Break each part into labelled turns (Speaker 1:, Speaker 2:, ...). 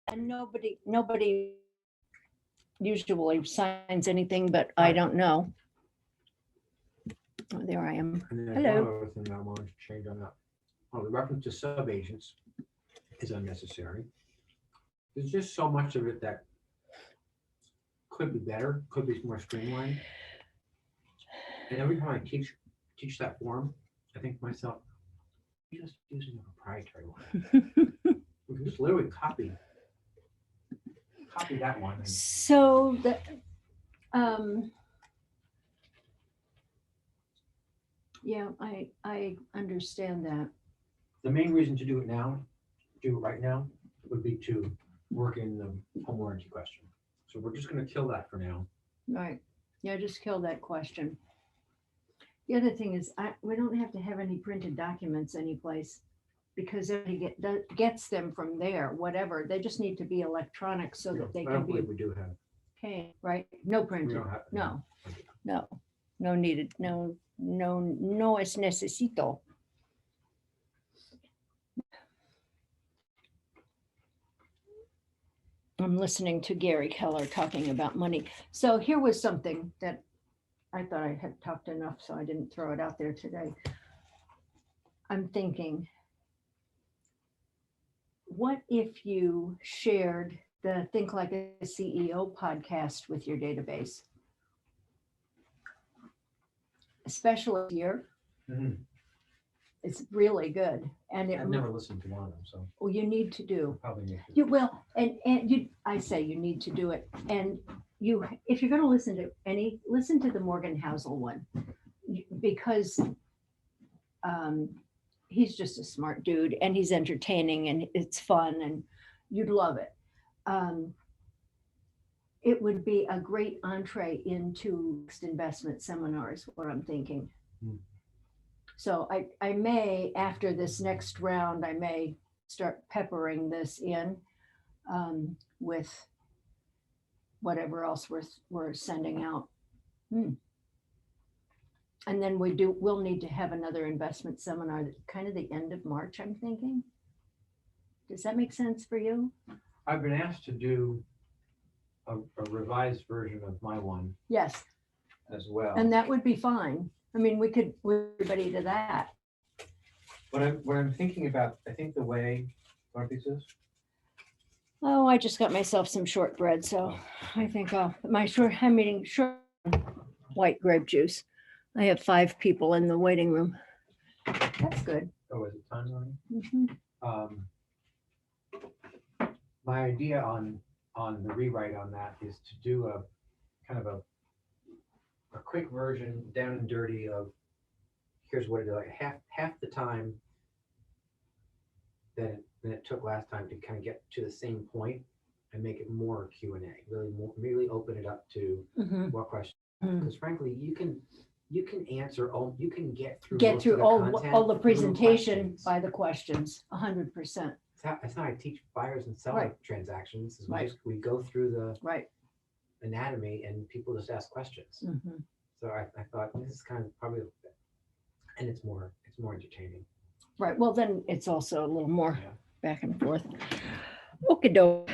Speaker 1: And nobody usually signs anything, but I don't know. Oh, there I am.
Speaker 2: And there's
Speaker 1: Hello.
Speaker 2: one other thing I wanted to change on that. Oh, the reference to sub-agents is unnecessary. There's just so much of it that could be better, could be more streamlined. And every time I teach that form, I think to myself, you're just using a proprietary one. We can just literally copy that one. And
Speaker 1: So yeah, I understand that.
Speaker 2: the main reason to do it right now, would be to work in the home warranty question. So we're just gonna kill that for now.
Speaker 1: Right. Yeah, just kill that question. The other thing is, we don't have to have any printed documents anyplace because everybody gets them from there, whatever. They just need to be electronic so that they
Speaker 2: I
Speaker 1: can
Speaker 2: don't
Speaker 1: be
Speaker 2: believe we do have.
Speaker 1: paid, right? No
Speaker 2: We
Speaker 1: printed.
Speaker 2: don't have.
Speaker 1: No needed. No es necesito. I'm listening to Gary Keller talking about money. So here was something that I thought I had talked enough, so I didn't throw it out there today. I'm thinking, what if you shared the Think Like a CEO podcast with your database? Especially here,
Speaker 2: Mhm.
Speaker 1: it's really good. And
Speaker 2: I've never listened to one of them, so
Speaker 1: well, you need to do.
Speaker 2: probably need to.
Speaker 1: You will, and I say you need to do it. And if you're going to listen to the Morgan Housel one, because he's just a smart dude and he's entertaining and it's fun and you'd love it. It would be a great entree into investment seminars, what I'm thinking.
Speaker 2: Hmm.
Speaker 1: So I may, after this next round, I may start peppering this in with whatever else we're sending out. And then we'll need to have another investment seminar at kind of the end of March, I'm thinking. Does that make sense for you?
Speaker 2: I've been asked to do a revised version of my one
Speaker 1: Yes,
Speaker 2: as well.
Speaker 1: and that would be fine. I mean, we could everybody to that.
Speaker 2: What I'm thinking about, I think the way, what is this?
Speaker 1: Oh, I just got myself some shortbread, so I think I'm eating short white grape juice. I have 5 people in the waiting room. That's good.
Speaker 2: Oh, is it time running?
Speaker 1: Mhm.
Speaker 2: My idea on the rewrite on that is to do a kind of a quick version, down and dirty of, here's what it is, like half the time than it took last time to kind of get to the same point and make it more Q&A, really open it up to
Speaker 1: Mhm.
Speaker 2: more questions.
Speaker 1: Mhm.
Speaker 2: Because frankly, you can answer all, you can get through
Speaker 1: Get
Speaker 2: most
Speaker 1: through
Speaker 2: of the
Speaker 1: all
Speaker 2: content
Speaker 1: the
Speaker 2: through
Speaker 1: presentation
Speaker 2: questions.
Speaker 1: by the questions, 100%.
Speaker 2: That's how I teach buyers and seller
Speaker 1: Right.
Speaker 2: transactions. Is
Speaker 1: Right.
Speaker 2: we go through the
Speaker 1: Right.
Speaker 2: anatomy and people just ask questions.
Speaker 1: Mhm.
Speaker 2: So I thought this is kind of probably, and it's more entertaining.
Speaker 1: Right. Well, then it's also a little more
Speaker 2: Yeah.
Speaker 1: back and forth. Okay, doke.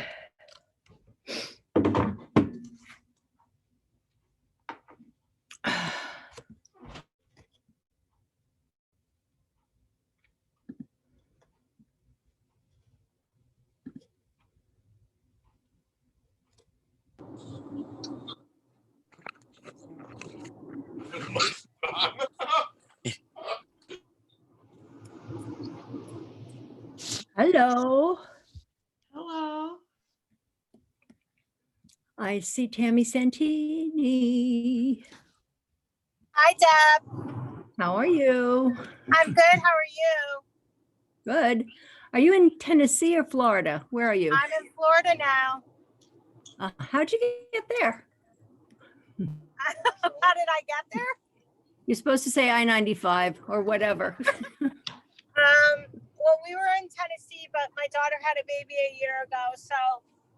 Speaker 1: Hello.
Speaker 3: Hello.
Speaker 1: I see Tammy Santini.
Speaker 3: Hi, Deb.
Speaker 1: How are you?
Speaker 3: I'm good. How are you?
Speaker 1: Good. Are you in Tennessee or Florida? Where are you?
Speaker 3: I'm in Florida now.
Speaker 1: How'd you get there?
Speaker 3: How did I get there?
Speaker 1: You're supposed to say I-95 or whatever.
Speaker 3: Well, we were in Tennessee, but my daughter had a baby a year ago, so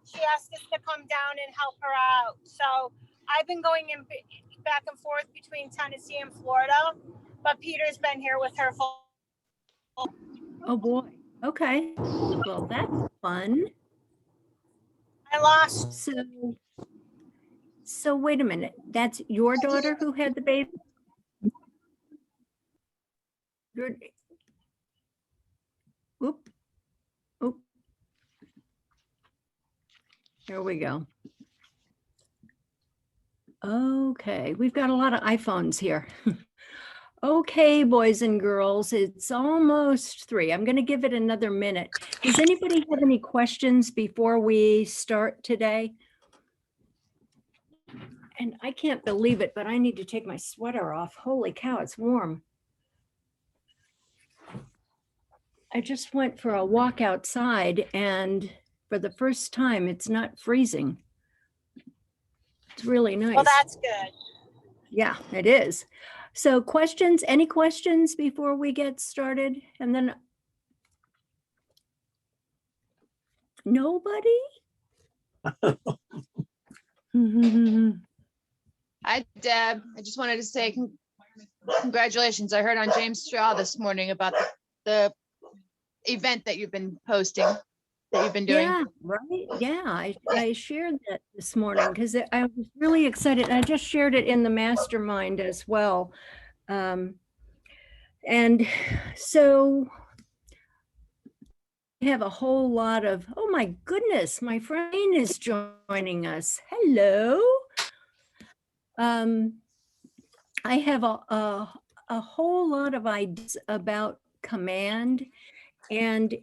Speaker 3: she asked us to come down and help her out. So I've been going back and forth between Tennessee and Florida, but Peter's been here with her for.
Speaker 1: Oh boy. Okay. Well, that's fun.
Speaker 3: I lost.
Speaker 1: So wait a minute. That's your daughter who had the baby? Your, oop, oop. There we go. Okay, we've got a lot of iPhones here. Okay, boys and girls, it's almost 3. I'm going to give it another minute. Does anybody have any questions before we start today? And I can't believe it, but I need to take my sweater off. Holy cow, it's warm. I just went for a walk outside, and for the first time, it's not freezing. It's really nice.
Speaker 3: Well, that's good.
Speaker 1: Yeah, it is. So questions, any questions before we get started? And then nobody?
Speaker 4: Hi, Deb. I just wanted to say congratulations. I heard on James Straw this morning about the event that you've been posting, that you've been doing.
Speaker 1: Yeah, right. Yeah, I shared that this morning because I was really excited. I just shared it in the mastermind as well. And so we have a whole lot of, oh my goodness, my friend is joining us. Hello. I have a whole lot of ideas about command, and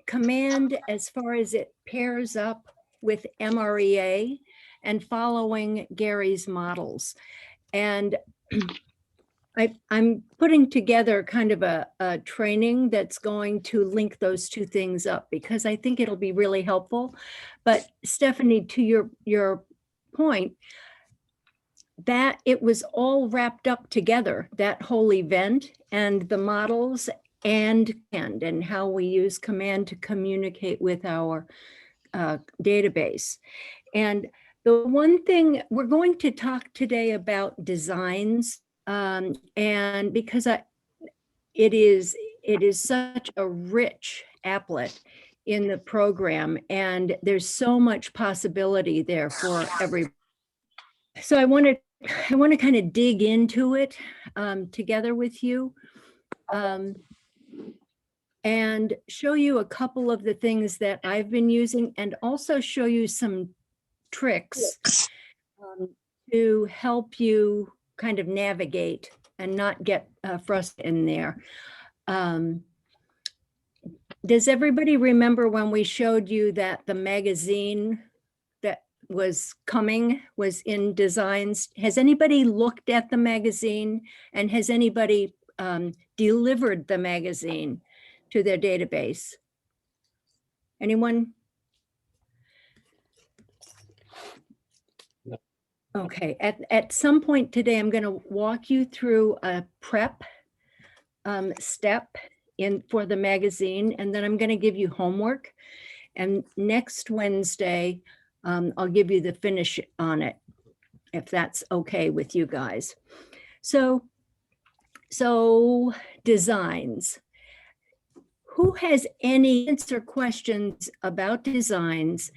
Speaker 1: command as far as it pairs up with MREA and following Gary's models. And I'm putting together kind of a training that's going to link those two things up because I think it'll be really helpful. But Stephanie, to your point, that it was all wrapped up together, that whole event and the models and how we use command to communicate with our database. And the one thing we're going to talk today about designs, and because it is such a rich applet in the program, and there's so much possibility there for everybody. So I want to kind of dig into it together with you and show you a couple of the things that I've been using, and also show you some tricks to help you kind of navigate and not get frustrated in there. Does everybody remember when we showed you that the magazine that was coming was in designs? Has anybody looked at the magazine, and has anybody delivered the magazine to their database? Anyone?
Speaker 2: No.
Speaker 1: Okay, at some point today, I'm going to walk you through a prep step for the magazine, and then I'm going to give you homework. And next Wednesday, I'll give you the finish on it, if that's okay with you guys. So designs. Who has any answer questions about designs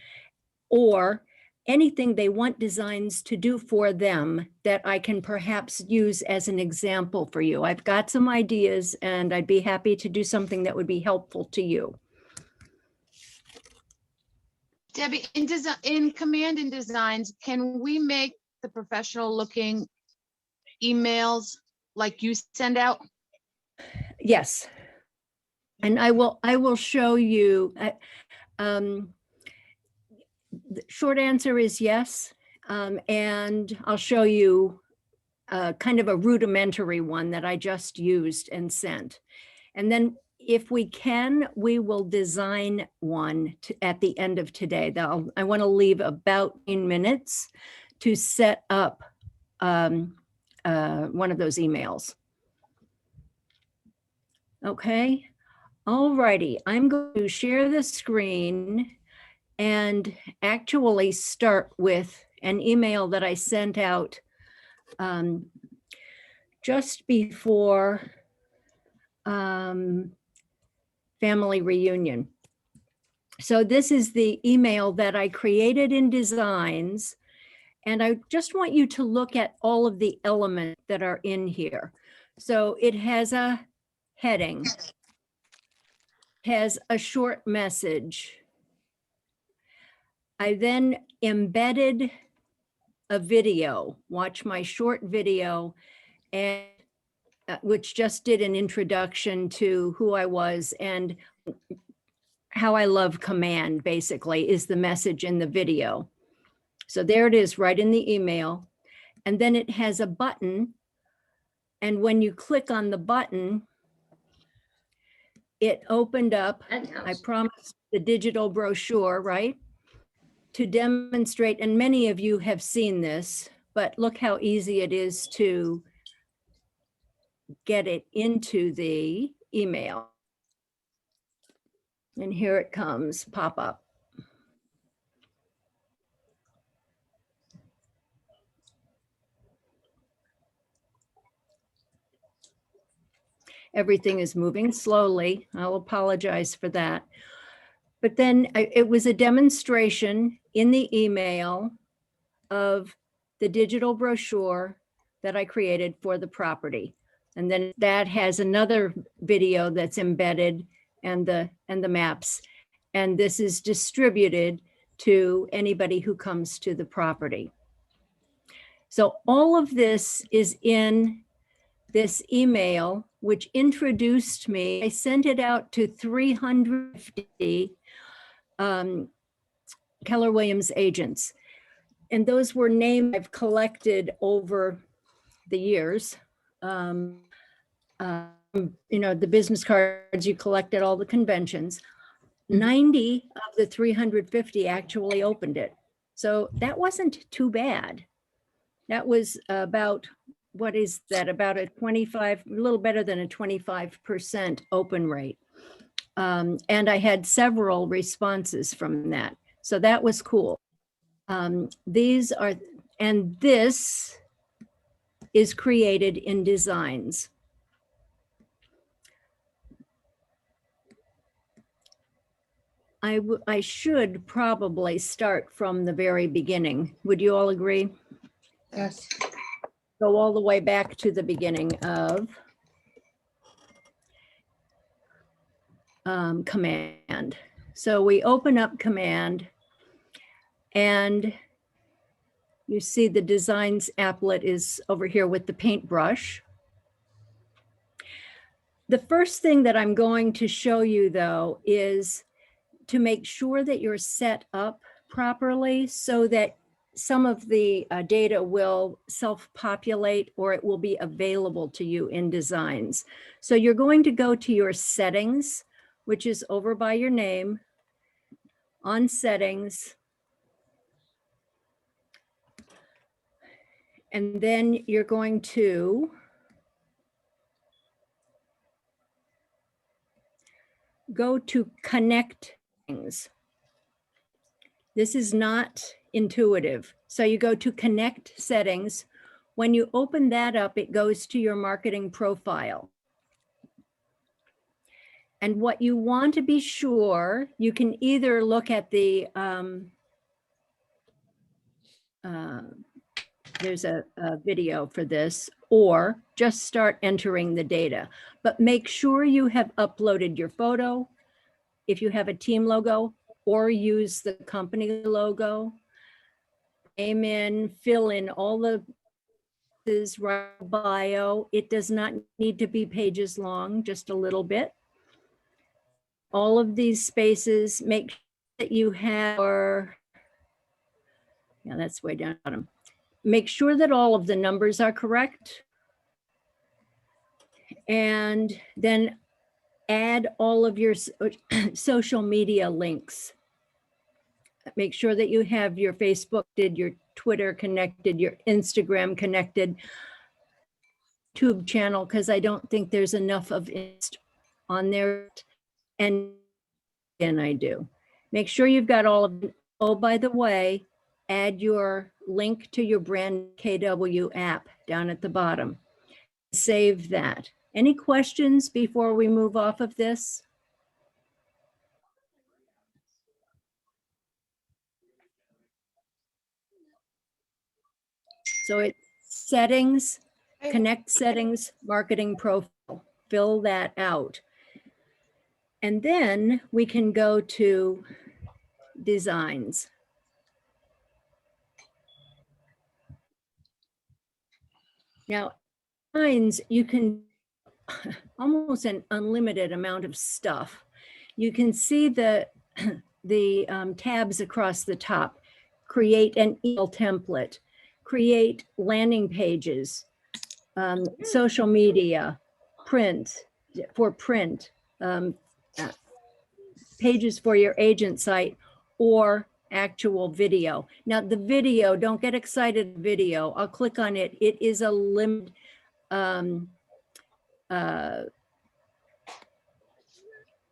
Speaker 1: or anything they want designs to do for them that I can perhaps use as an example for you? I've got some ideas, and I'd be happy to do something that would be helpful to you.
Speaker 4: Debbie, in command and designs, can we make the professional looking emails like you send out?
Speaker 1: Yes. And I will show you. The short answer is yes. And I'll show you kind of a rudimentary one that I just used and sent. And then if we can, we will design one at the end of today. I want to leave about 10 minutes to set up one of those emails. Okay. All righty. I'm going to share the screen and actually start with an email that I sent out just before family reunion. So this is the email that I created in Designs. And I just want you to look at all of the elements that are in here. So it has a heading, has a short message. I then embedded a video, watch my short video, and which just did an introduction to who I was and how I love command, basically, is the message in the video. So there it is right in the email. And then it has a button. And when you click on the button, it opened up, I promised the digital brochure, right? To demonstrate, and many of you have seen this, but look how easy it is to get it into the email. And here it comes, pop up. Everything is moving slowly. I'll apologize for that. But then it was a demonstration in the email of the digital brochure that I created for the property. And then that has another video that's embedded and the maps. And this is distributed to anybody who comes to the property. So all of this is in this email, which introduced me. I sent it out to 350 Keller Williams agents. And those were names I've collected over the years. You know, the business cards you collect at all the conventions. 90 of the 350 actually opened it. So that wasn't too bad. That was about, what is that? About a 25, a little better than a 25% open rate. And I had several responses from that. So that was cool. These are, and this is created in Designs. I should probably start from the very beginning. Would you all agree?
Speaker 5: Yes.
Speaker 1: Go all the way back to the beginning of command. So we open up command and you see the Designs applet is over here with the paintbrush. The first thing that I'm going to show you though is to make sure that you're set up properly so that some of the data will self-populate or it will be available to you in Designs. So you're going to go to your settings, which is over by your name, on settings. And then you're going to go to connect things. This is not intuitive. So you go to connect settings. When you open that up, it goes to your marketing profile. And what you want to be sure, you can either look at the, there's a video for this, or just start entering the data. But make sure you have uploaded your photo, if you have a team logo, or use the company logo. Name in, fill in all the bio. It does not need to be pages long, just a little bit. All of these spaces, make sure that you have, yeah, that's way down bottom. Make sure that all of the numbers are correct. And then add all of your social media links. Make sure that you have your Facebook, your Twitter connected, your Instagram connected, YouTube channel, because I don't think there's enough of it on there. And I do. Make sure you've got all of it. Oh, by the way, add your link to your brand KW app down at the bottom. Save that. Any questions before we move off of this? So it's settings, connect settings, marketing profile, fill that out. And then we can go to designs. Now, designs, you can almost an unlimited amount of stuff. You can see the tabs across the top. Create an email template, create landing pages, social media, print, pages for your agent site, or actual video. Now the video, don't get excited, video, I'll click on it. It is a limited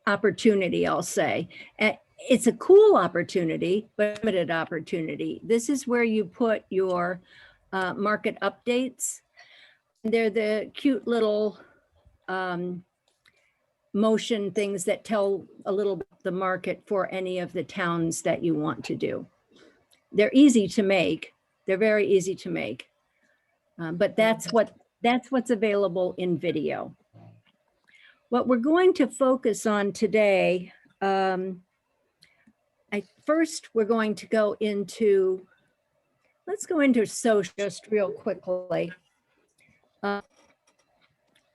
Speaker 1: opportunity, I'll say. It's a cool opportunity, but limited opportunity. This is where you put your market updates. They're the cute little motion things that tell a little bit the market for any of the towns that you want to do. They're easy to make. They're very easy to make. But that's what's available in video. What we're going to focus on today, first we're going to go into, let's go into social just real quickly.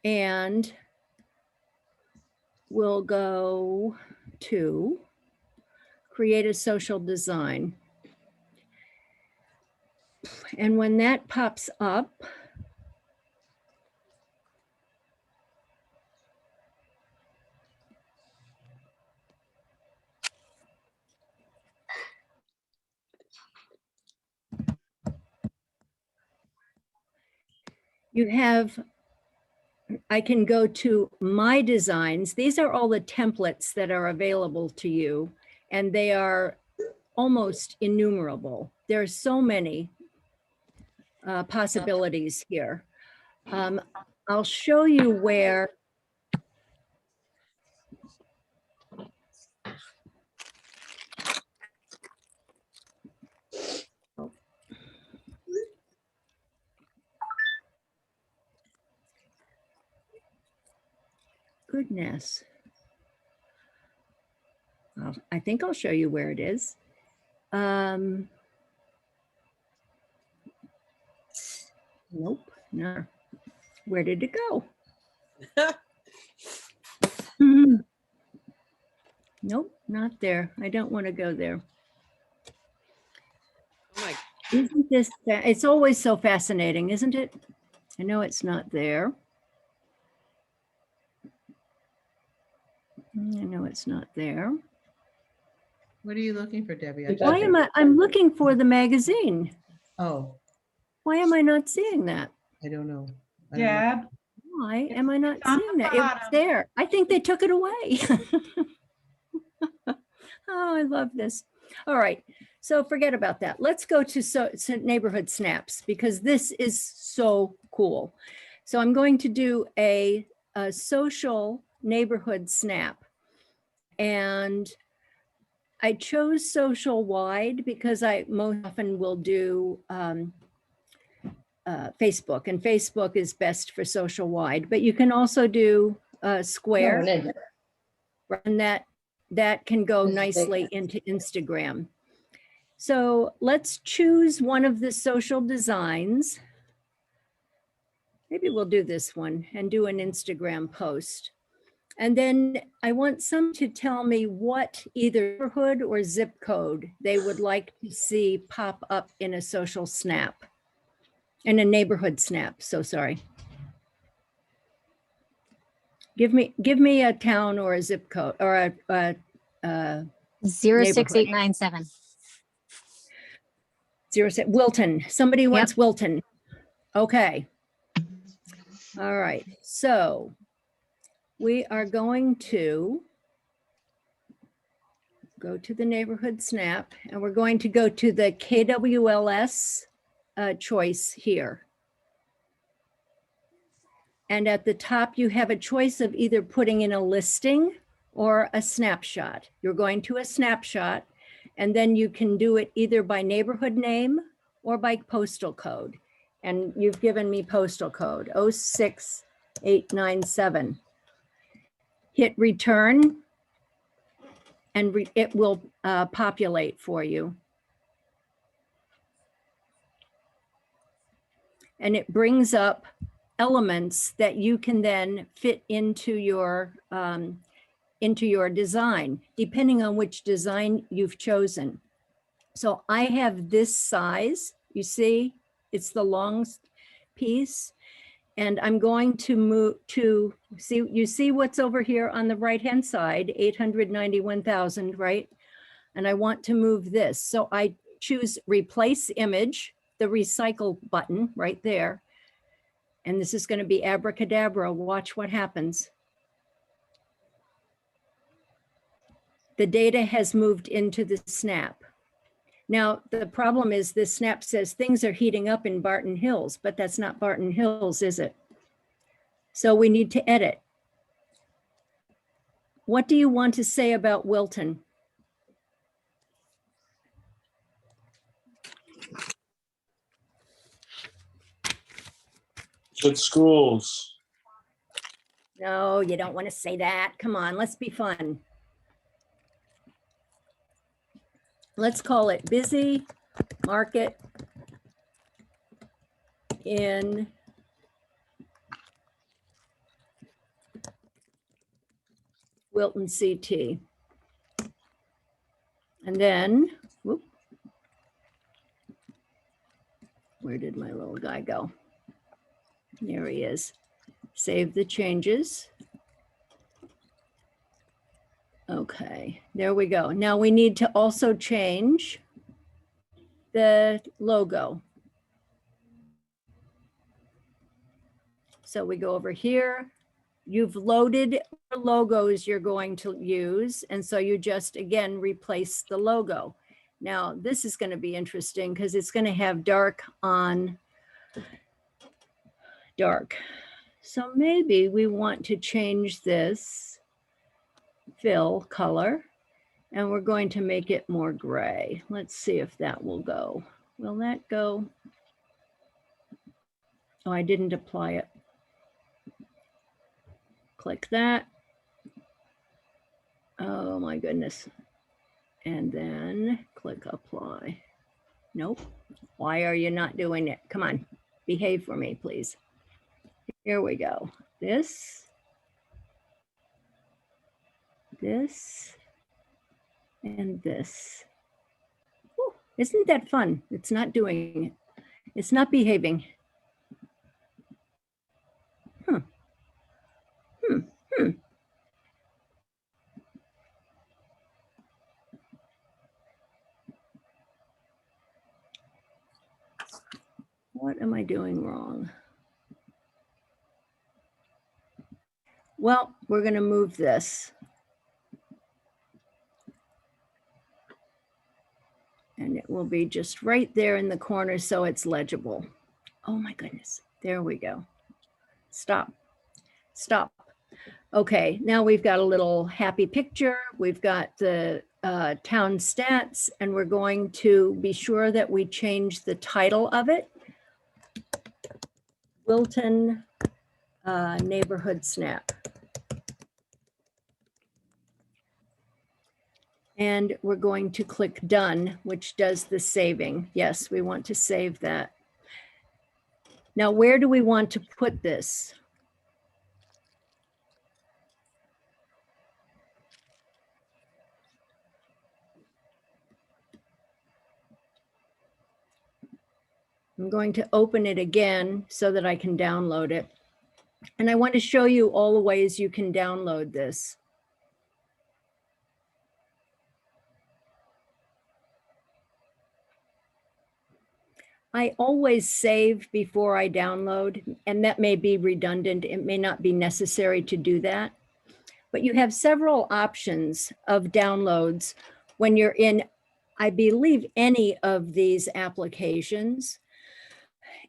Speaker 1: And we'll go to create a social design. And when that pops up, you have, I can go to my designs. These are all the templates that are available to you, and they are almost innumerable. There are so many possibilities here. I'll show you where goodness. I think I'll show you where it is. Nope, no. Where did it go? Nope, not there. I don't want to go there.
Speaker 5: Oh my,
Speaker 1: Isn't this, it's always so fascinating, isn't it? I know it's not there. I know it's not there.
Speaker 6: What are you looking for, Debbie? I
Speaker 1: Why
Speaker 6: just-
Speaker 1: I'm looking for the magazine.
Speaker 6: Oh,
Speaker 1: Why am I not seeing that?
Speaker 6: I don't know. I don't know.
Speaker 7: Deb,
Speaker 1: Why am I not
Speaker 7: It's on
Speaker 1: seeing
Speaker 7: the
Speaker 1: that? It was
Speaker 7: bottom.
Speaker 1: there. I think they took it away. Oh, I love this. All right. So forget about that. Let's go to neighborhood snaps, because this is so cool. So I'm going to do a social neighborhood snap. And I chose social wide because I most often will do Facebook, and Facebook is best for social wide, but you can also do square, and that can go nicely into Instagram. So let's choose one of the social designs. Maybe we'll do this one and do an Instagram post. And then I want some to tell me what either neighborhood or zip code they would like to see pop up in a social snap, in a neighborhood snap. So sorry. Give me a town or a zip code or a
Speaker 8: 06897.
Speaker 1: 06 Wilton. Somebody wants Wilton. Okay. All right. So we are going to go to the neighborhood snap, and we're going to go to the KWLS choice here. And at the top, you have a choice of either putting in a listing or a snapshot. You're going to a snapshot, and then you can do it either by neighborhood name or by postal code. and you've given me postal code 06897. Hit return and it will populate for you. And it brings up elements that you can then fit into your design, depending on which design you've chosen. So I have this size, you see, it's the long piece. And I'm going to move to, you see what's over here on the right-hand side, 891,000, right? And I want to move this. So I choose replace image, the recycle button right there. And this is going to be abracadabra. Watch what happens. The data has moved into the snap. Now, the problem is this snap says things are heating up in Barton Hills, but that's not Barton Hills, is it? So we need to edit. What do you want to say about Wilton?
Speaker 5: Good schools.
Speaker 1: No, you don't want to say that. Come on, let's be fun. Let's call it busy market in Wilton CT. And then, whoop, where did my little guy go? There he is. Save the changes. Okay, there we go. Now we need to also change the logo. So we go over here. You've loaded the logos you're going to use. And so you just, again, replace the logo. Now this is going to be interesting because it's going to have dark on dark. So maybe we want to change this fill color, and we're going to make it more gray. Let's see if that will go. Will that go? Oh, I didn't apply it. Click that. Oh my goodness. And then click apply. Nope. Why are you not doing it? Come on, behave for me, please. Here we go. This, and this. Ooh, isn't that fun? It's not doing it. It's not behaving. What am I doing wrong? Well, we're going to move this. And it will be just right there in the corner so it's legible. Oh my goodness. There we go. Stop. Stop. Okay, now we've got a little happy picture. We've got the town stats, and we're going to be sure that we change the title of it. Wilton Neighborhood Snap. And we're going to click done, which does the saving. Yes, we want to save that. Now, where do we want to put this? I'm going to open it again so that I can download it. And I want to show you all the ways you can download this. I always save before I download, and that may be redundant. It may not be necessary to do that. But you have several options of downloads when you're in, I believe, any of these applications.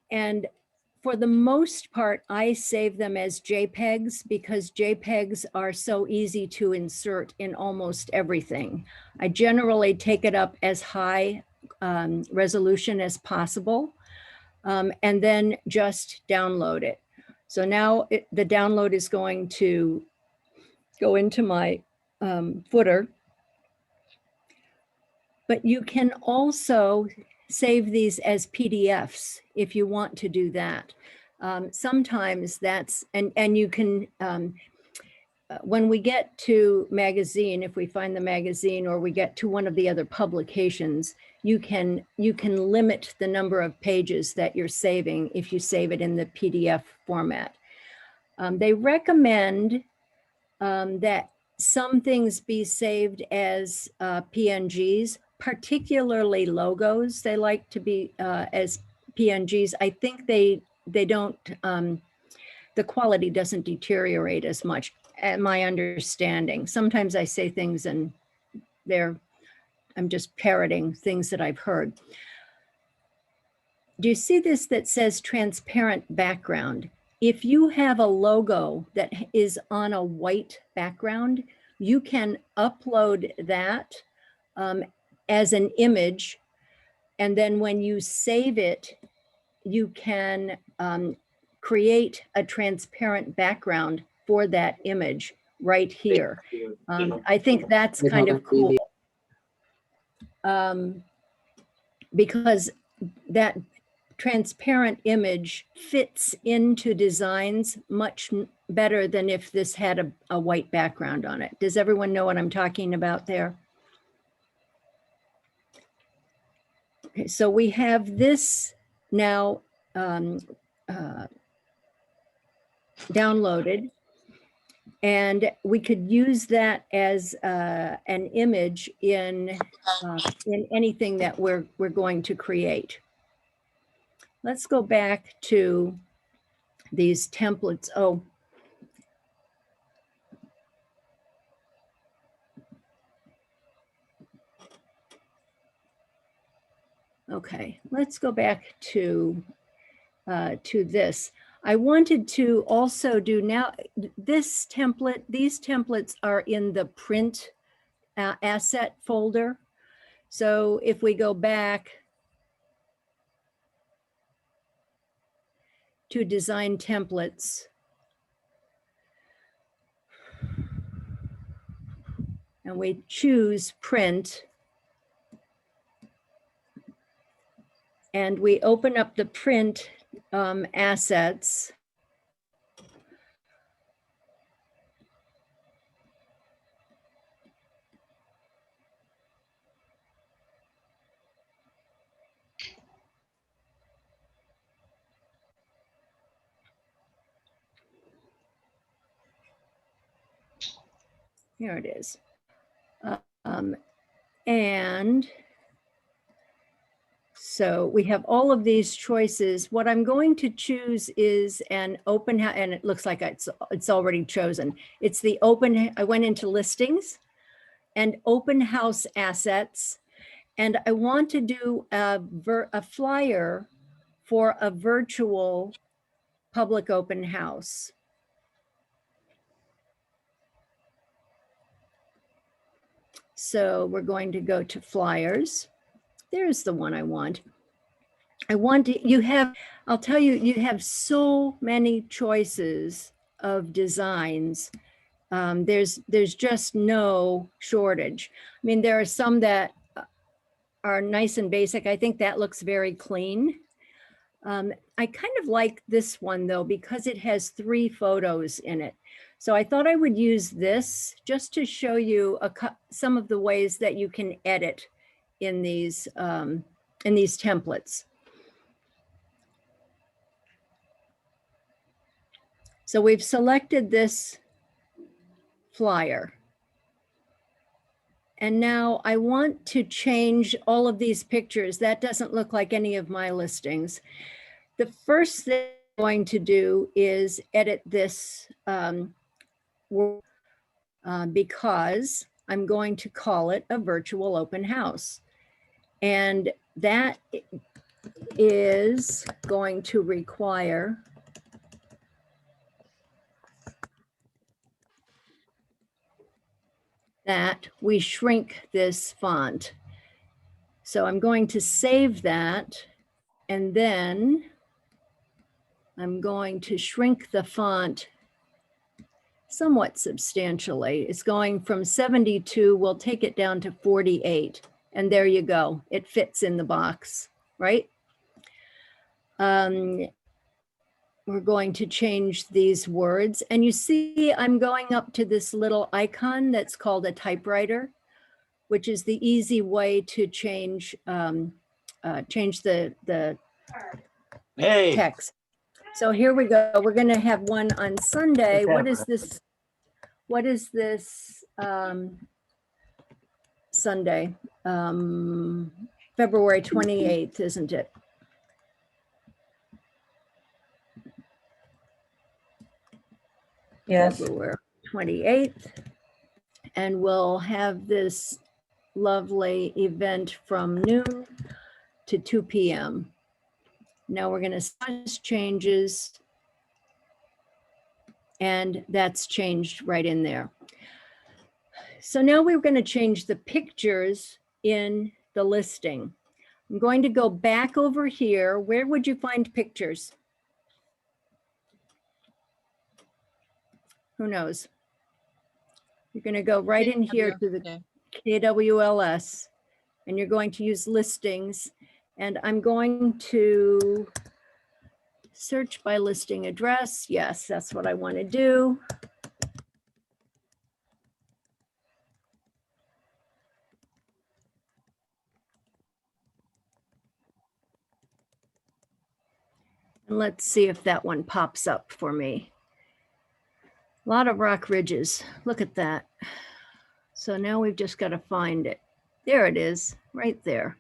Speaker 1: And for the most part, I save them as JPEGs because JPEGs are so easy to insert in almost everything. I generally take it up as high resolution as possible. and then just download it. So now the download is going to go into my footer. But you can also save these as PDFs if you want to do that. Sometimes that's, and you can, when we get to magazine, if we find the magazine or we get to one of the other publications, you can limit the number of pages that you're saving if you save it in the PDF format. They recommend that some things be saved as PNGs, particularly logos. They like to be as PNGs. I think they don't, the quality doesn't deteriorate as much, at my understanding. Sometimes I say things and I'm just parroting things that I've heard. Do you see this that says transparent background? If you have a logo that is on a white background, you can upload that as an image. And then when you save it, you can create a transparent background for that image right here. I think that's kind of cool. Because that transparent image fits into designs much better than if this had a white background on it. Does everyone know what I'm talking about there? Okay, so we have this now downloaded, and we could use that as an image in anything that we're going to create. Let's go back to these templates. Oh, okay, let's go back to this. I wanted to also do now this template. These templates are in the print asset folder. So if we go back to design templates, and we choose print, and we open up the print assets. Here it is. And so we have all of these choices. What I'm going to choose is an open house, and it looks like it's already chosen. It's the open, I went into listings and open house assets. And I want to do a flyer for a virtual public open house. So we're going to go to flyers. There's the one I want. You have, I'll tell you, you have so many choices of designs. There's just no shortage. I mean, there are some that are nice and basic. I think that looks very clean. I kind of like this one though, because it has 3 photos in it. So I thought I would use this just to show you some of the ways that you can edit in these templates. So we've selected this flyer. And now I want to change all of these pictures. That doesn't look like any of my listings. The first thing I'm going to do is edit this because I'm going to call it a virtual open house. And that is going to require that we shrink this font. So I'm going to save that, and then I'm going to shrink the font somewhat substantially. It's going from 72, we'll take it down to 48. And there you go. It fits in the box, right? We're going to change these words. And you see, I'm going up to this little icon that's called a typewriter, which is the easy way to change the
Speaker 5: Hey,
Speaker 1: text. So here we go. We're going to have one on Sunday.
Speaker 5: What's
Speaker 1: What is this? What is this Sunday? February 28th, isn't it?
Speaker 7: Yes.
Speaker 1: February 28th. And we'll have this lovely event from noon to 2 p.m. Now we're going to size changes, and that's changed right in there. So now we're going to change the pictures in the listing. I'm going to go back over here. Where would you find pictures? Who knows? You're going to go right in here to the KWLS, and you're going to use listings. And I'm going to search by listing address. Yes, that's what I want to do. And let's see if that one pops up for me. A lot of rock ridges. Look at that. So now we've just got to find it. There it is, right there.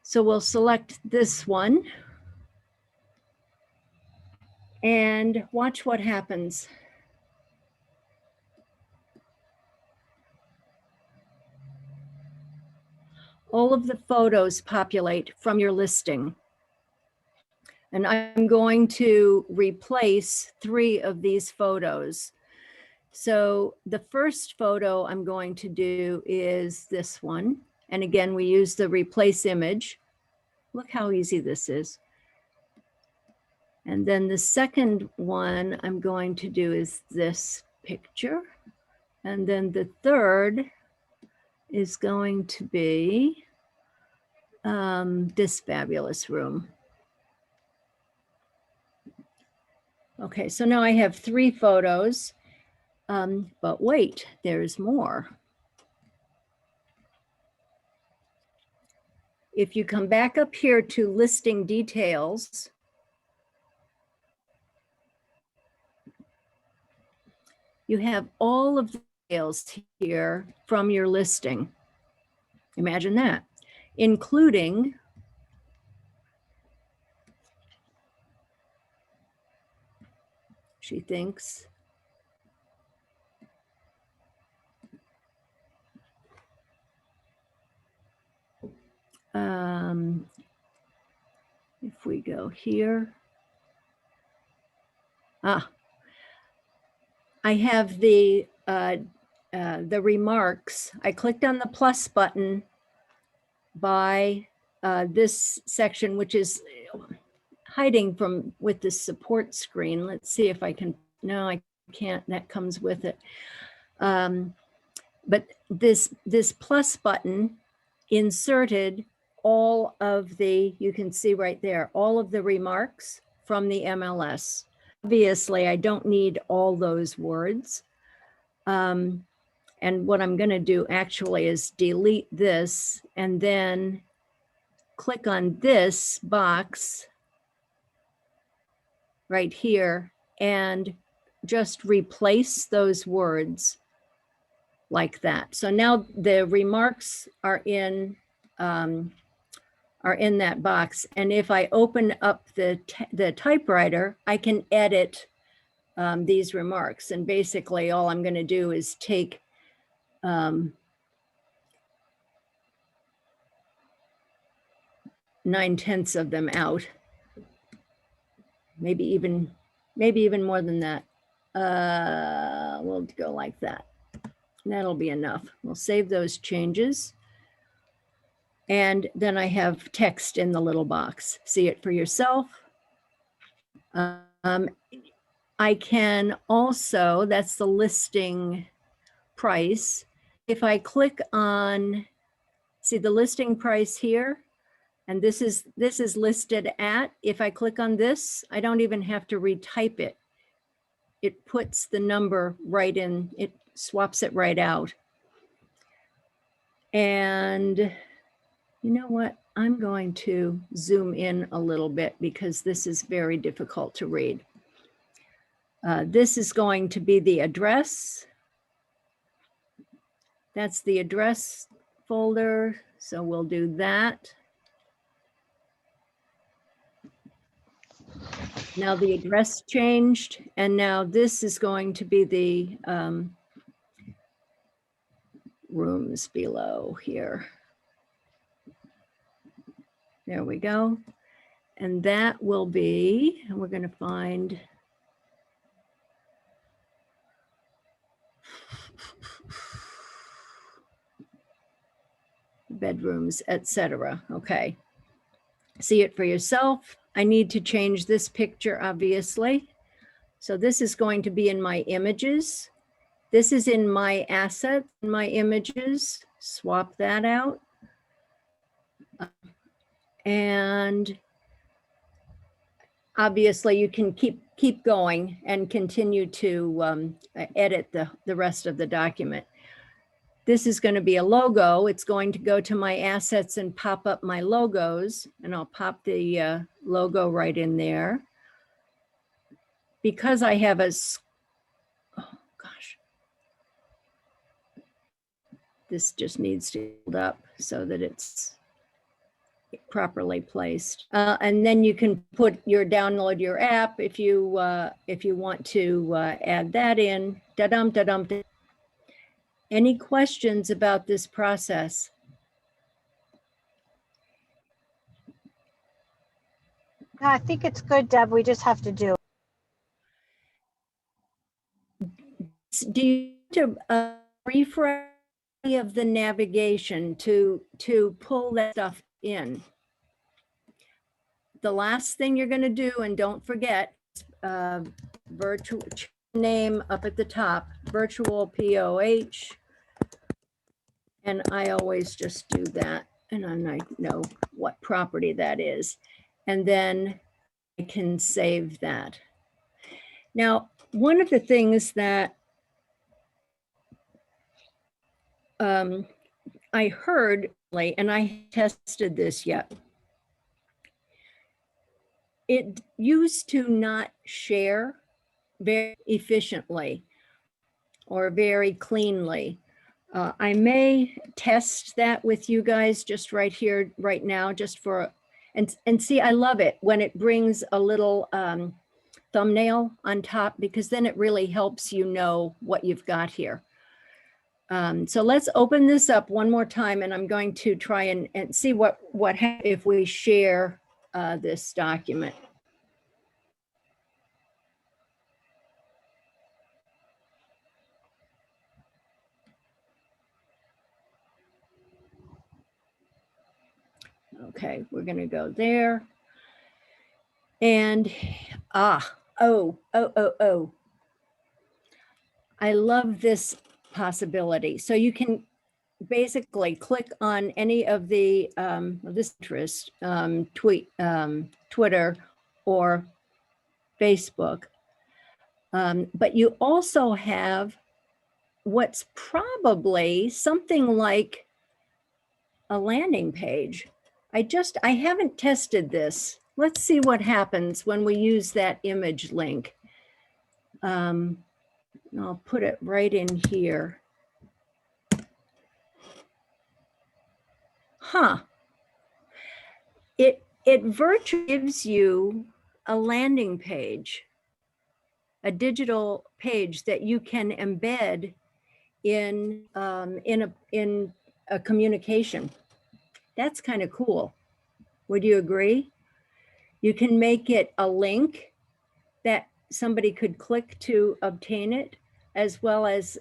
Speaker 1: So we'll select this one and watch what happens. All of the photos populate from your listing. And I'm going to replace 3 of these photos. So the first photo I'm going to do is this one. And again, we use the replace image. Look how easy this is. And then the second one I'm going to do is this picture. And then the third is going to be this fabulous room. Okay, so now I have 3 photos, but wait, there's more. If you come back up here to listing details, you have all of the details here from your listing. Imagine that, including she thinks if we go here, I have the remarks. I clicked on the plus button by this section, which is hiding from with the support screen. Let's see if I can. No, I can't. That comes with it. But this plus button inserted all of the, you can see right there, all of the remarks from the MLS. Obviously, I don't need all those words. And what I'm going to do actually is delete this and then click on this box right here and just replace those words like that. So now the remarks are in that box. And if I open up the typewriter, I can edit these remarks. And basically all I'm going to do is take 9/10 of them out. Maybe even more than that. We'll go like that. That'll be enough. We'll save those changes. And then I have text in the little box. See it for yourself. Um, I can also, that's the listing price. If I click on, see the listing price here, and this is listed at, if I click on this, I don't even have to retype it. It puts the number right in, it swaps it right out. And you know what? I'm going to zoom in a little bit because this is very difficult to read. This is going to be the address. That's the address folder. So we'll do that. Now the address changed, and now this is going to be the rooms below here. There we go. And that will be, and we're going to find bedrooms, etc. Okay. See it for yourself. I need to change this picture, obviously. So this is going to be in my images. This is in my assets, my images. Swap that out. And obviously you can keep going and continue to edit the rest of the document. This is going to be a logo. It's going to go to my assets and pop up my logos, and I'll pop the logo right in there. Because I have oh gosh, this just needs to build up so that it's properly placed. And then you can download your app if you want to add that in. Da-dum, da-dum, da. Any questions about this process?
Speaker 3: I think it's good, Deb. We just have to do.
Speaker 1: Do you need to refresh any of the navigation to pull that stuff in? The last thing you're going to do, and don't forget, virtual name up at the top, virtual POH. And I always just do that. And I know what property that is. And then I can save that. Now, one of the things that I heard, and I tested this yet, it used to not share very efficiently or very cleanly. I may test that with you guys just right here, right now, just for, and see, I love it when it brings a little thumbnail on top, because then it really helps you know what you've got here. So let's open this up one more time, and I'm going to try and see what happens if we share this document. Okay, we're going to go there. And, I love this possibility. So you can basically click on any of the, this interest, Twitter or Facebook. But you also have what's probably something like a landing page. I haven't tested this. Let's see what happens when we use that image link. I'll put it right in here. Huh. It virtually gives you a landing page, a digital page that you can embed in a communication. That's kind of cool. Would you agree? You can make it a link that somebody could click to obtain it, as well as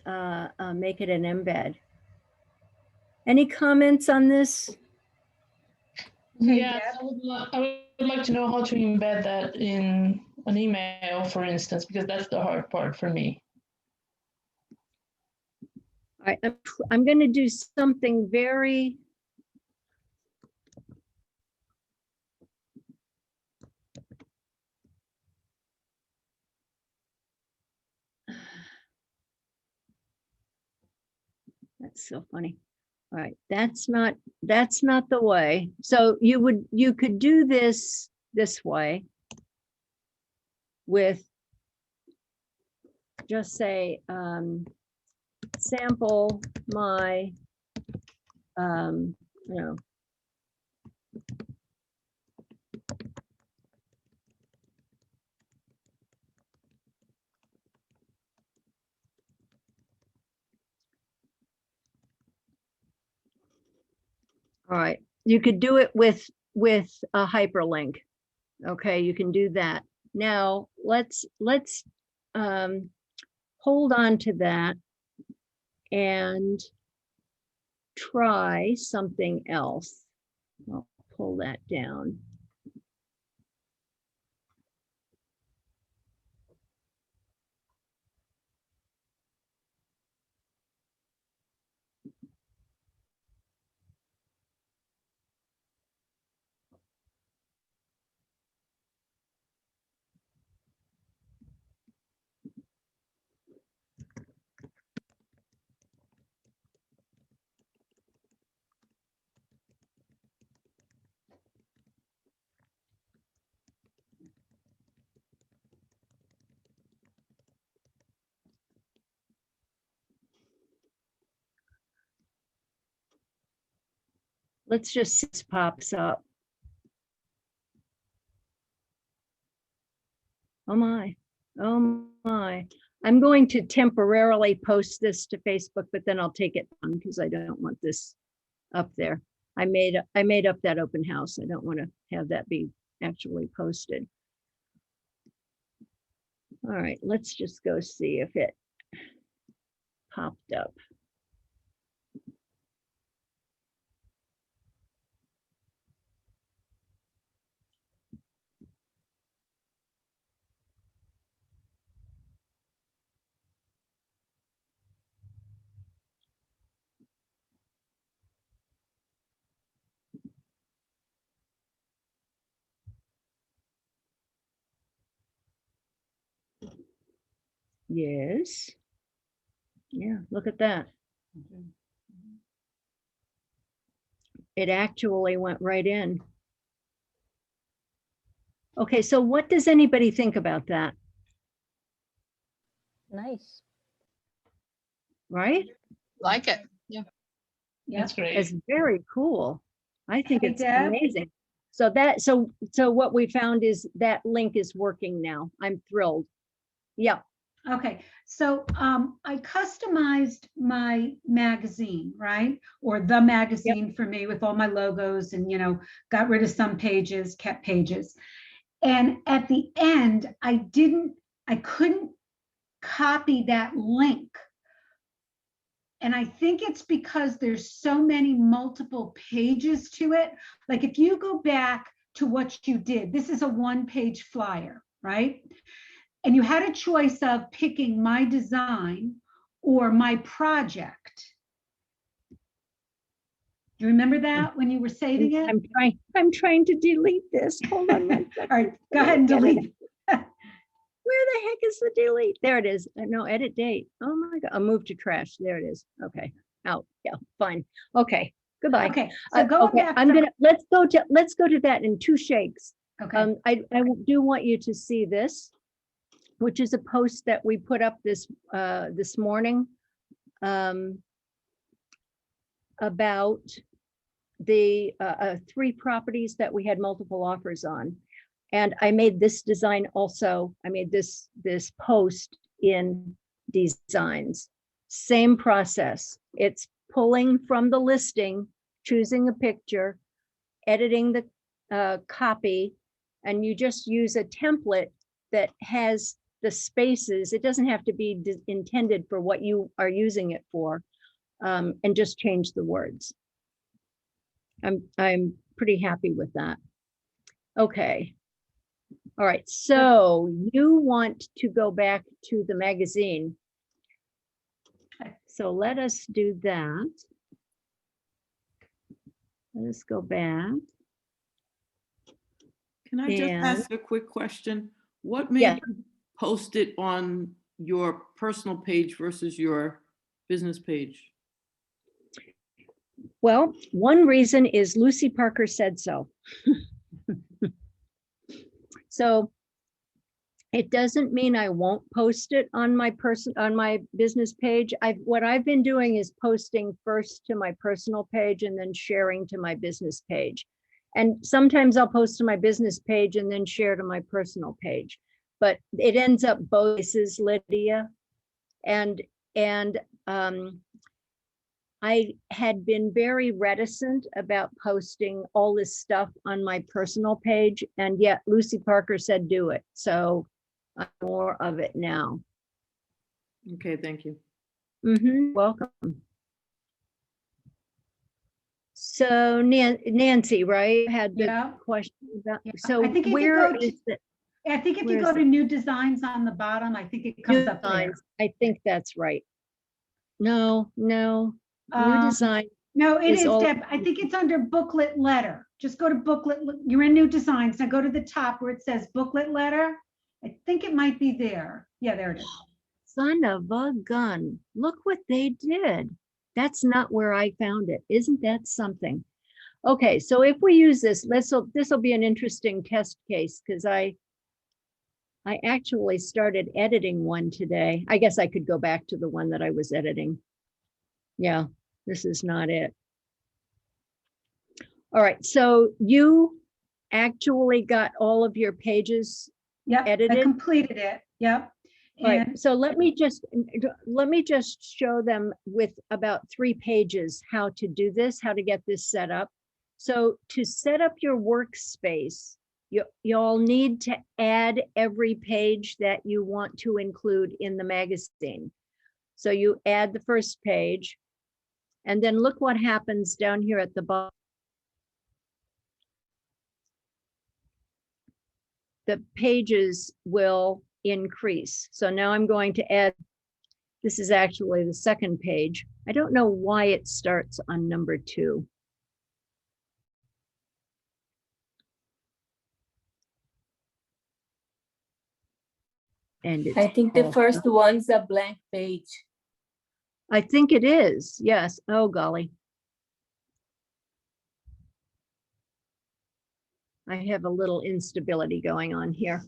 Speaker 1: make it an embed. Any comments on this?
Speaker 7: Yeah, I would like to know how to embed that in an email, for instance, because that's the hard part for me.
Speaker 1: All right, I'm going to do something very. That's so funny. All right, that's not the way. So you could do this way with just say sample my you know, all right, you could do it with a hyperlink. Okay, you can do that. Now let's hold on to that and try something else. I'll pull that down. Let's just see if this pops up. Oh my, oh my. I'm going to temporarily post this to Facebook, but then I'll take it down because I don't want this up there. I made up that open house. I don't want to have that be actually posted. All right, let's just go see if it popped up. Yes. Yeah, look at that. It actually went right in. Okay, so what does anybody think about that?
Speaker 8: Nice.
Speaker 1: Right?
Speaker 4: Like it.
Speaker 7: That's great.
Speaker 1: It's very cool. I think
Speaker 9: Hey,
Speaker 1: it's
Speaker 9: Deb.
Speaker 1: amazing. So what we found is that link is working now. I'm thrilled. Yeah.
Speaker 9: Okay, so I customized my magazine, right? Or the magazine for me with all my logos and, got rid of some pages, kept pages. And at the end, I couldn't copy that link. And I think it's because there's so many multiple pages to it. Like if you go back to what you did, this is a one-page flyer, right? And you had a choice of picking my design or my project. Do you remember that when you were saving it?
Speaker 1: I'm trying to delete this. Hold on.
Speaker 9: All right, go ahead and delete.
Speaker 1: Where the heck is the delete? There it is. No, edit date. Oh my God. I'll move to trash. There it is. Okay. Out. Yeah, fine. Okay. Goodbye.
Speaker 9: Okay. So going back.
Speaker 1: Let's go to that in two shakes.
Speaker 9: Okay.
Speaker 1: I do want you to see this, which is a post that we put up this morning about the 3 properties that we had multiple offers on. And I made this design also. I made this post in Designs. Same process. It's pulling from the listing, choosing a picture, editing the copy, and you just use a template that has the spaces. It doesn't have to be intended for what you are using it for, and just change the words. I'm pretty happy with that. Okay. All right, so you want to go back to the magazine. So let us do that. Let us go back.
Speaker 8: Can I just
Speaker 1: And-
Speaker 8: ask a quick question? What
Speaker 1: Yeah.
Speaker 8: made you post it on your personal page versus your business page?
Speaker 1: Well, one reason is Lucy Parker said so. So it doesn't mean I won't post it on my business page. What I've been doing is posting first to my personal page and then sharing to my business page. And sometimes I'll post to my business page and then share to my personal page. But it ends up both places, Lydia. And I had been very reticent about posting all this stuff on my personal page, and yet Lucy Parker said do it. So I'm more of it now.
Speaker 8: Okay, thank you.
Speaker 1: Welcome. So Nancy, right? Had the
Speaker 9: Yeah.
Speaker 1: question about,
Speaker 9: Yeah.
Speaker 1: so
Speaker 9: I think if you
Speaker 1: where
Speaker 9: go to-
Speaker 1: is it?
Speaker 9: I think if
Speaker 1: Where
Speaker 9: you
Speaker 1: is
Speaker 9: go to
Speaker 1: it?
Speaker 9: new designs on the bottom, I think it comes
Speaker 1: New
Speaker 9: up there.
Speaker 1: designs. I think that's right. No, new
Speaker 9: Um,
Speaker 1: design.
Speaker 9: No, it
Speaker 1: is
Speaker 9: is,
Speaker 1: all-
Speaker 9: Deb. I think it's under booklet letter. Just go to booklet. You're in new designs. Now go to the top where it says booklet letter. I think it might be there. Yeah, there it is.
Speaker 1: Son of a gun. Look what they did. That's not where I found it. Isn't that something? Okay, so if we use this, this will be an interesting test case because I actually started editing one today. I guess I could go back to the one that I was editing. Yeah, this is not it. All right, so you actually got all of your pages.
Speaker 9: Yep, I
Speaker 1: Edited?
Speaker 9: completed it. Yep.
Speaker 1: All right,
Speaker 9: And
Speaker 1: so let me just show them with about 3 pages how to do this, how to get this set up. So to set up your workspace, you'll need to add every page that you want to include in the magazine. So you add the first page, and then look what happens down here at the bottom. The pages will increase. So now I'm going to add, this is actually the second page. I don't know why it starts on number 2. And
Speaker 5: I
Speaker 1: it's
Speaker 5: think the
Speaker 1: all-
Speaker 5: first one's a blank page.
Speaker 1: I think it is, yes. Oh, golly. I have a little instability going on here.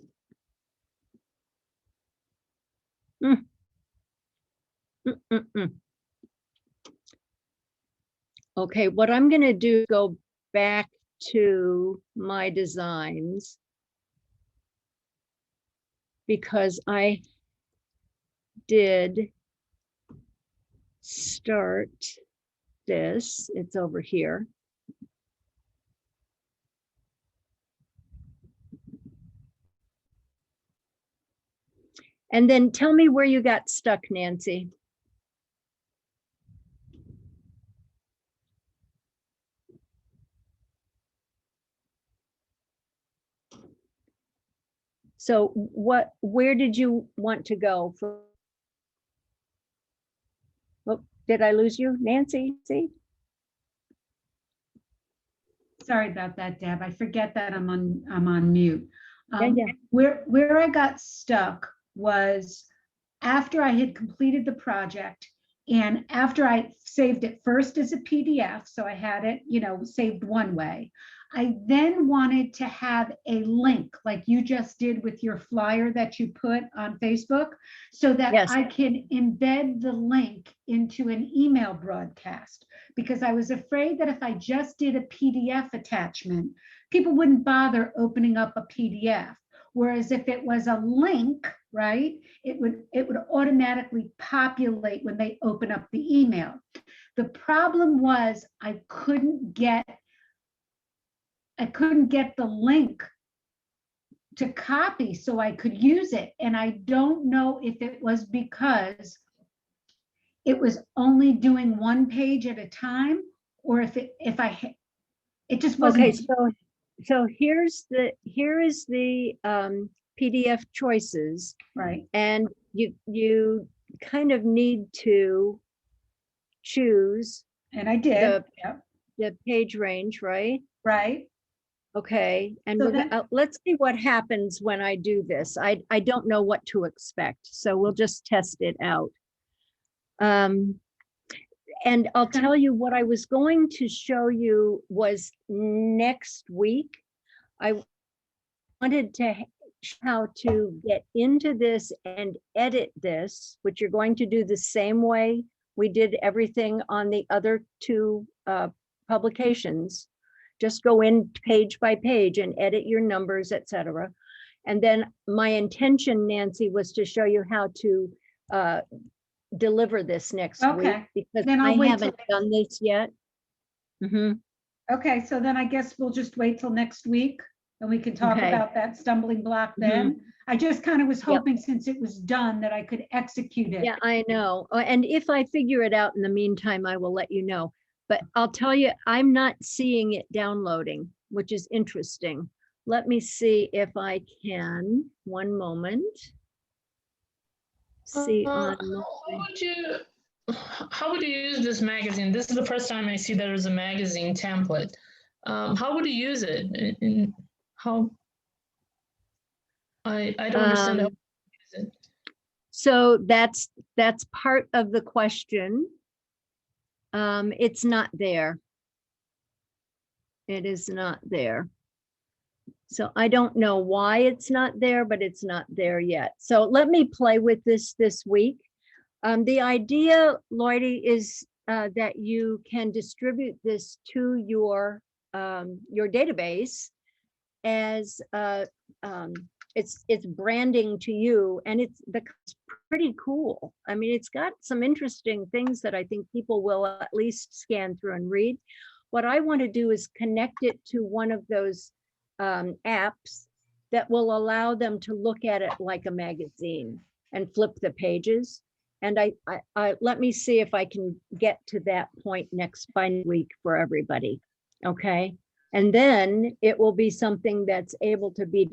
Speaker 1: Okay, what I'm going to do, go back to my designs because I did start this. It's over here. And then tell me where you got stuck, Nancy. So where did you want to go? Oh, did I lose you, Nancy? See?
Speaker 9: sorry about that, Deb. I forget that I'm on mute.
Speaker 1: Yeah.
Speaker 9: Where I got stuck was after I had completed the project and after I saved it first as a PDF, so I had it, saved one way. I then wanted to have a link like you just did with your flyer that you put on Facebook so that
Speaker 1: Yes.
Speaker 9: I can embed the link into an email broadcast because I was afraid that if I just did a PDF attachment, people wouldn't bother opening up a PDF. Whereas if it was a link, right, it would automatically populate when they open up the email. The problem was I couldn't get the link to copy so I could use it. And I don't know if it was because it was only doing one page at a time or if it just wasn't.
Speaker 1: Okay, so here is the PDF choices,
Speaker 9: Right.
Speaker 1: and you kind of need to choose
Speaker 9: And I did.
Speaker 1: the
Speaker 9: Yep.
Speaker 1: the page range, right?
Speaker 9: Right.
Speaker 1: Okay, and
Speaker 9: So
Speaker 1: we're
Speaker 9: then-
Speaker 1: let's see what happens when I do this. I don't know what to expect, so we'll just test it out. And I'll tell you what I was going to show you was next week. I wanted to show how to get into this and edit this, which you're going to do the same way we did everything on the other two publications. Just go in page by page and edit your numbers, etc. And then my intention, Nancy, was to show you how to deliver this next week,
Speaker 9: Okay,
Speaker 1: because
Speaker 9: then
Speaker 1: I
Speaker 9: I'll wait
Speaker 1: haven't done this yet. Mhm.
Speaker 9: Okay, so then I guess we'll just wait till next week and we can talk
Speaker 1: Okay.
Speaker 9: about that stumbling block then. I just kind of was
Speaker 1: Yep.
Speaker 9: hoping since it was done that I could execute it.
Speaker 1: Yeah, I know. And if I figure it out in the meantime, I will let you know. But I'll tell you, I'm not seeing it downloading, which is interesting. Let me see if I can, one moment. See on,
Speaker 7: How would you use this magazine? This is the first time I see there is a magazine template. How would you use it? In how? I don't understand how to use it.
Speaker 1: so that's part of the question. It's not there. It is not there. So I don't know why it's not there, but it's not there yet. So let me play with this week. The idea, Lloydie, is that you can distribute this to your database as it's branding to you, and it's pretty cool. I mean, it's got some interesting things that I think people will at least scan through and read. What I want to do is connect it to one of those apps that will allow them to look at it like a magazine and flip the pages. And I let me see if I can get to that point next week for everybody. Okay. And then it will be something that's able to be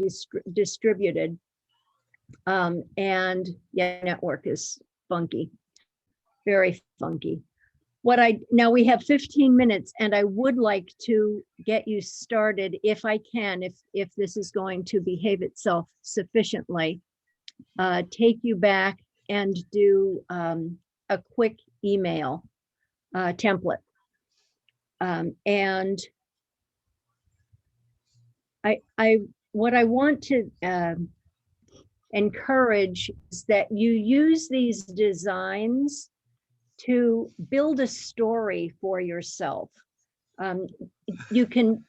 Speaker 1: distributed. And yeah, network is funky, very funky. Now we have 15 minutes, and I would like to get you started if I can, if this is going to behave itself sufficiently, take you back and do a quick email template. And what I want to encourage is that you use these designs to build a story for yourself. You can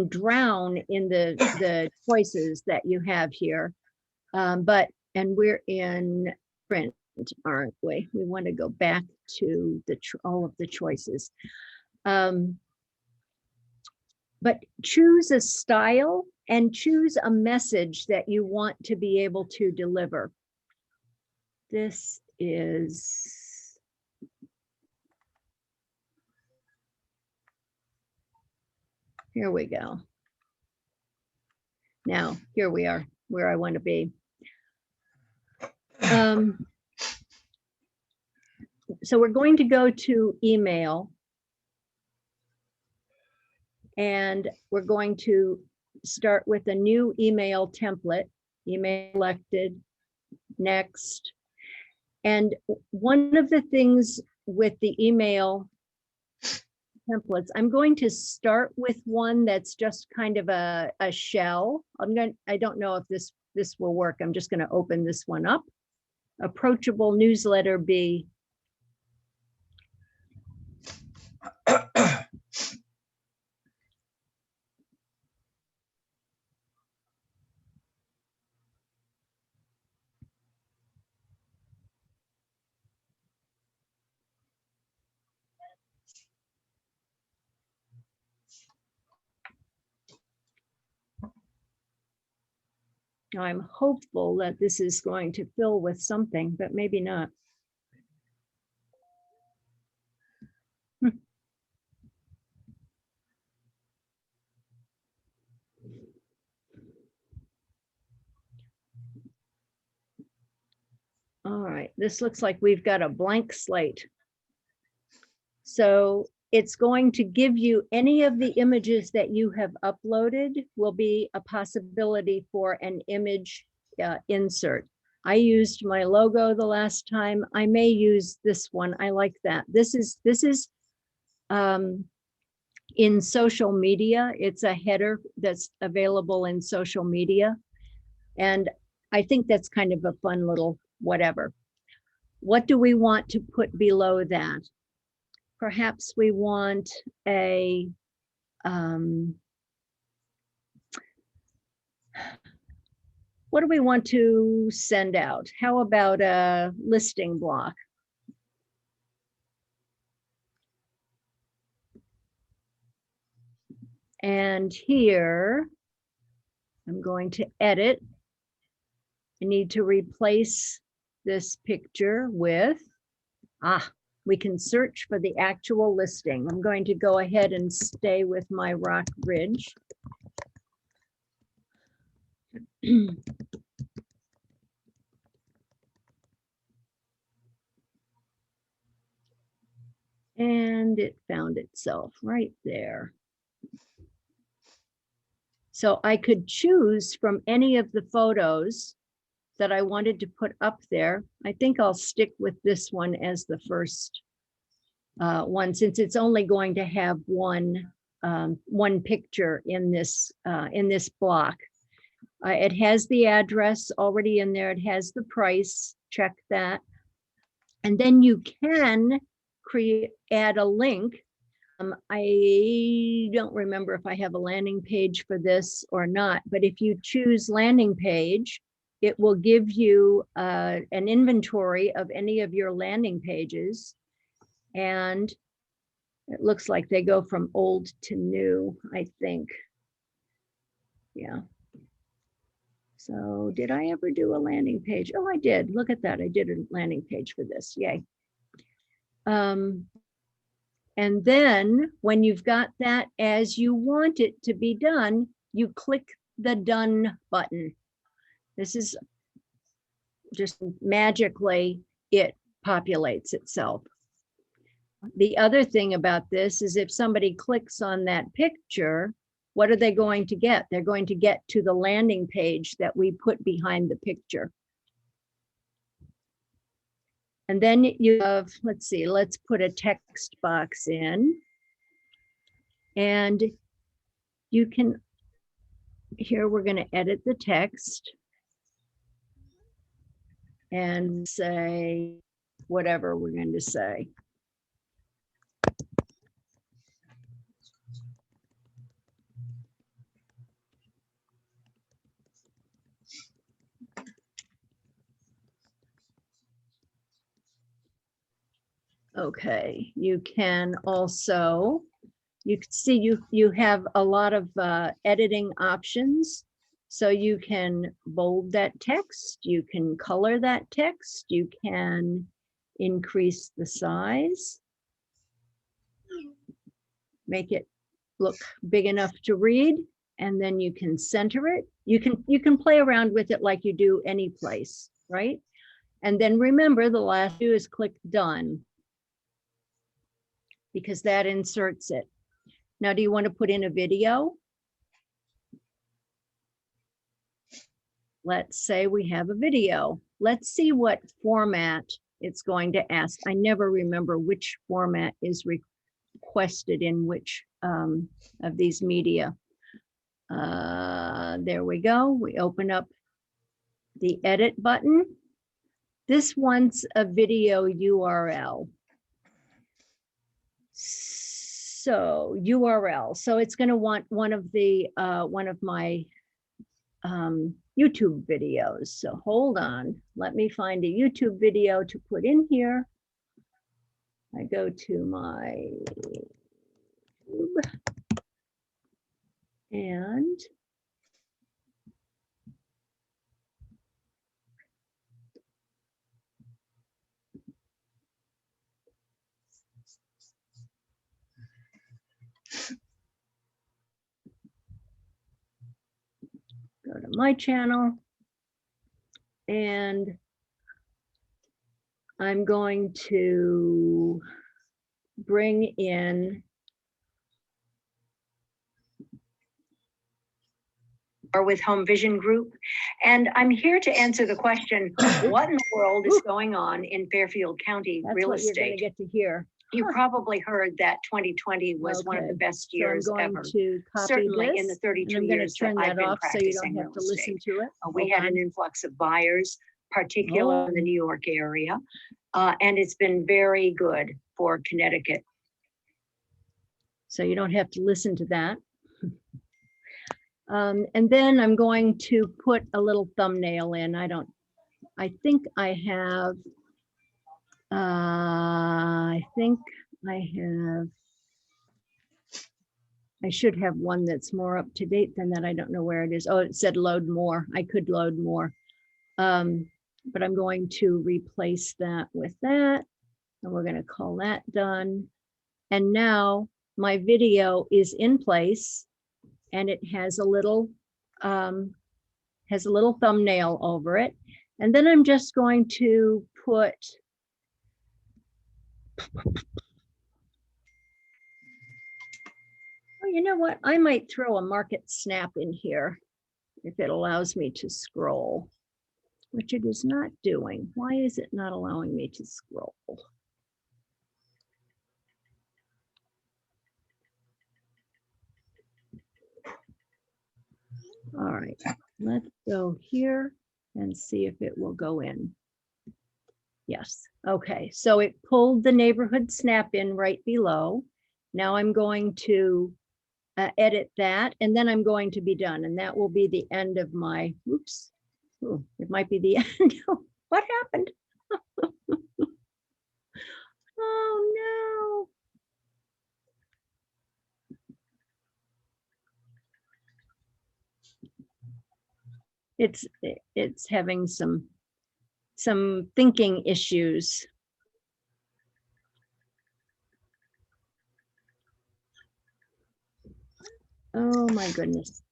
Speaker 1: drown in the choices that you have here, and we're in print, aren't we? We want to go back to all of the choices. But choose a style and choose a message that you want to be able to deliver. This is, here we go. Now, here we are, where I want to be. So we're going to go to email. And we're going to start with a new email template, email selected, next. And one of the things with the email templates, I'm going to start with one that's just kind of a shell. I don't know if this will work. I'm just going to open this one up. Approachable newsletter B. I'm hopeful that this is going to fill with something, but maybe not. this looks like we've got a blank slate. So it's going to give you any of the images that you have uploaded will be a possibility for an image insert. I used my logo the last time. I may use this one. I like that. This is in social media. It's a header that's available in social media. And I think that's kind of a fun little whatever. What do we want to put below that? Perhaps we want a what do we want to send out? How about a listing block? And here, I'm going to edit. I need to replace this picture with, we can search for the actual listing. I'm going to go ahead and stay with my Rock Ridge. And it found itself right there. So I could choose from any of the photos that I wanted to put up there. I think I'll stick with this one as the first one, since it's only going to have one picture in this block. It has the address already in there. It has the price. Check that. And then you can add a link. I don't remember if I have a landing page for this or not, but if you choose landing page, it will give you an inventory of any of your landing pages. And it looks like they go from old to new, I think. Yeah. So did I ever do a landing page? Oh, I did. Look at that. I did a landing page for this. Yay. And then when you've got that as you want it to be done, you click the done button. This is just magically, it populates itself. The other thing about this is if somebody clicks on that picture, what are they going to get? They're going to get to the landing page that we put behind the picture. And then you have, let's see, let's put a text box in. And you can, here we're going to edit the text and say whatever we're going to say. Okay, you can also, you can see you have a lot of editing options. So you can bold that text, you can color that text, you can increase the size, make it look big enough to read, and then you can center it. You can play around with it like you do any place, right? And then remember, the last do is click done, because that inserts it. Now, do you want to put in a video? Let's say we have a video. Let's see what format it's going to ask. I never remember which format is requested in which of these media. There we go. We open up the edit button. This wants a video URL. So URL. So it's going to want one of my YouTube videos. So hold on. Let me find a YouTube video to put in here. I go to my YouTube and go to my channel, and I'm going to bring in
Speaker 10: or with Home Vision Group. And I'm here to answer the question, what in the world is going on in Fairfield County
Speaker 1: that's
Speaker 10: real
Speaker 1: what you're going to
Speaker 10: estate?
Speaker 1: get to hear.
Speaker 10: You probably heard that 2020 was one of the
Speaker 1: Okay,
Speaker 10: best
Speaker 1: So I'm
Speaker 10: years
Speaker 1: going
Speaker 10: ever.
Speaker 1: to copy
Speaker 10: Certainly in the
Speaker 1: this,
Speaker 10: 32
Speaker 1: and I'm going
Speaker 10: years
Speaker 1: to turn
Speaker 10: that I've
Speaker 1: that
Speaker 10: been
Speaker 1: off so you don't
Speaker 10: practicing
Speaker 1: have
Speaker 10: real
Speaker 1: to listen
Speaker 10: estate.
Speaker 1: to it.
Speaker 10: We
Speaker 1: Hold
Speaker 10: had an
Speaker 1: on.
Speaker 10: influx of buyers, particularly in the
Speaker 1: Oh.
Speaker 10: New York area. And it's been very good for Connecticut.
Speaker 1: So you don't have to listen to that. And then I'm going to put a little thumbnail in. I think I have, I should have one that's more up to date than that. I don't know where it is. Oh, it said load more. I could load more. But I'm going to replace that with that. And we're going to call that done. And now my video is in place and it has a little thumbnail over it. And then I'm just going to put oh, you know what? I might throw a market snap in here if it allows me to scroll, which it is not doing. Why is it not allowing me to scroll? All right, let's go here and see if it will go in. Yes, okay, so it pulled the neighborhood snap in right below. Now I'm going to edit that, and then I'm going to be done, and that will be the end of my, oops, oh, it might be the end. What happened? Oh no. It's having some thinking issues. Oh my goodness.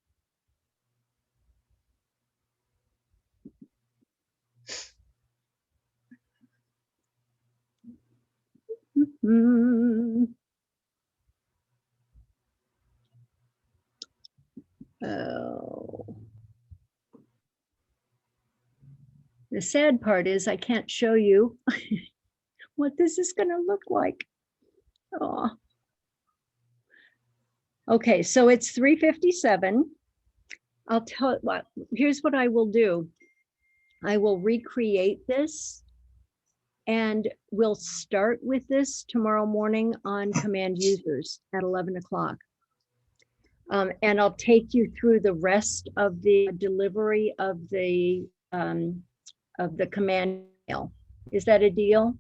Speaker 1: Oh. The sad part is I can't show you what this is going to look like. Oh. Okay, so it's 3:57. I'll tell it what, here's what I will do. I will recreate this and we'll start with this tomorrow morning on command users at 11 o'clock. And I'll take you through the rest of the delivery of the command mail. Is that a deal?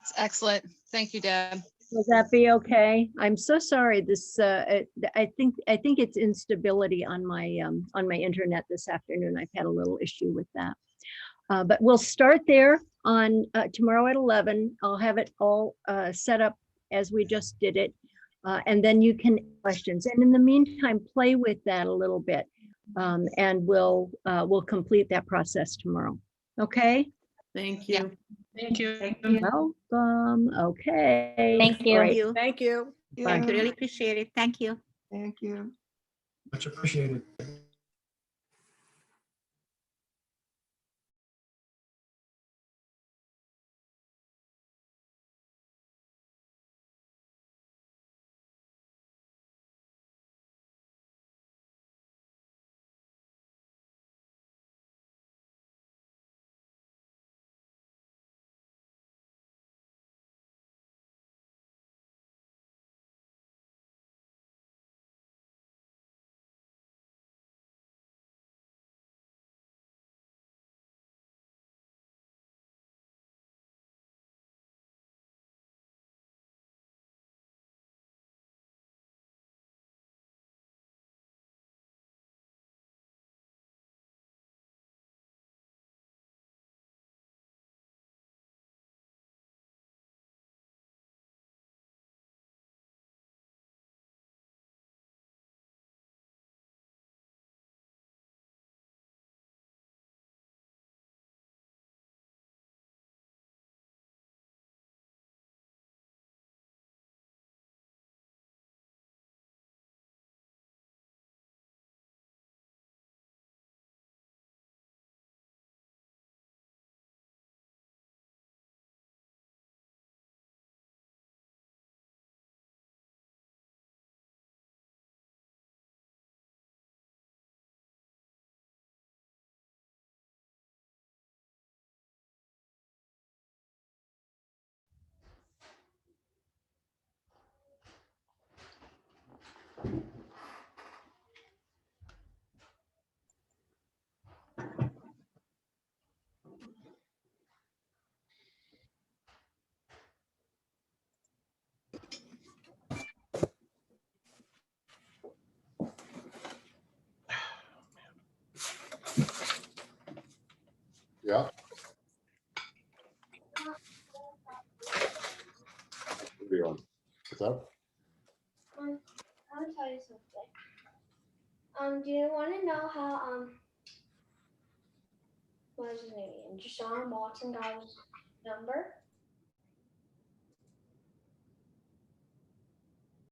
Speaker 4: It's excellent. Thank you, Deb.
Speaker 1: Will that be okay? I'm so sorry. This I think it's instability on my internet this afternoon. I've had a little issue with that. But we'll start there on tomorrow at 11. I'll have it all set up as we just did it. And then you can questions. And in the meantime, play with that a little bit. And we'll complete that process tomorrow. Okay?
Speaker 8: Thank
Speaker 4: Yeah.
Speaker 8: you.
Speaker 7: Thank you.
Speaker 1: Welcome. Okay.
Speaker 10: Thank you.
Speaker 1: Great.
Speaker 11: Thank you.
Speaker 1: Bye.
Speaker 11: Really appreciate it. Thank you.
Speaker 10: Thank you.
Speaker 2: Much appreciated.
Speaker 11: Yeah. What are you on? What's up?
Speaker 12: I'll tell you something. Do you want to know how what is his name? Deshaun Watson got his number?